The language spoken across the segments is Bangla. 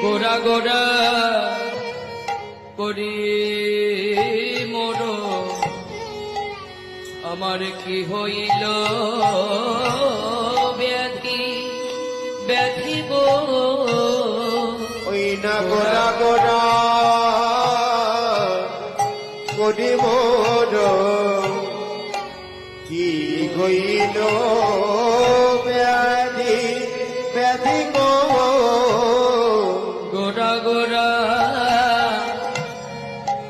গোরা গোরা করি মোর আমার কি হইল ব্যাধি ব্যাধি গো ওই না গোরা গোরা করি মোর কি হইল ব্যাধি ব্যাধি গো গোরা গোরা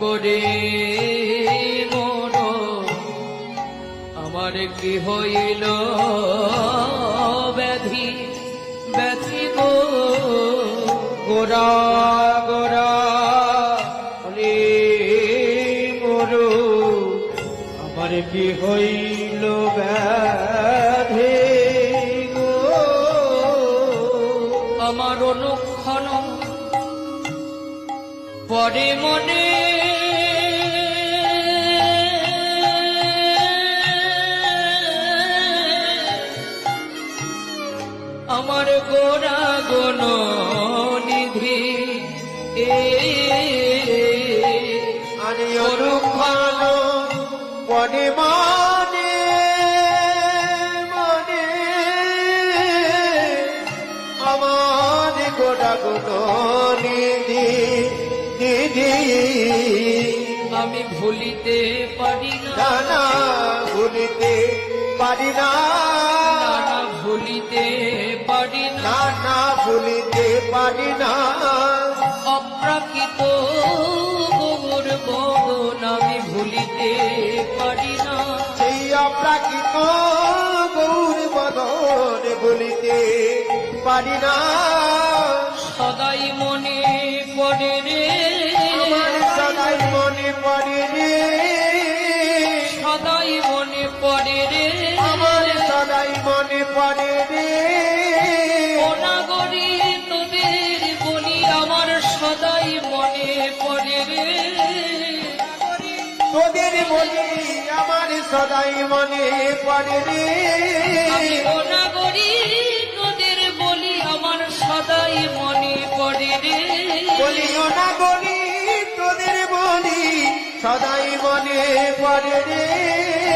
করে মোর আমার কি হইল ব্যাধি ব্যাধি গো গোরা গোরা হলে মোর আমার কি হইল ব্যাধি গো আমার অনুক্ষণ পরে মনে আমার গোরা গণ নিধি আরে অনুক্ষণ পরে মানে মানে আমার গোটা গুণ নিধি নিধি আমি ভুলিতে পারি না না ভুলিতে পারি না না ভুলিতে পারি না না ভুলিতে পারি না অপ্রাকৃত গোবর বদন আমি ভুলিতে পারি না সেই অপ্রাকৃত গৌর বদন ভুলিতে পারি না সদাই মনে পড়ে রে আমার সদাই মনে পড়ে রে সদাই মনে পড়ে রে আমার সদাই মনে পড়ে রে অনাগরি তোদের বলি আমার সদাই মনে পড়ে রে তোদের বলি আমার সদাই মনে পড়ে রে আমি অনাগরি তোদের বলি আমার সদাই মনে পড়ে রে বলিও না গরি তোদের বলি সদাই মনে পড়ে রে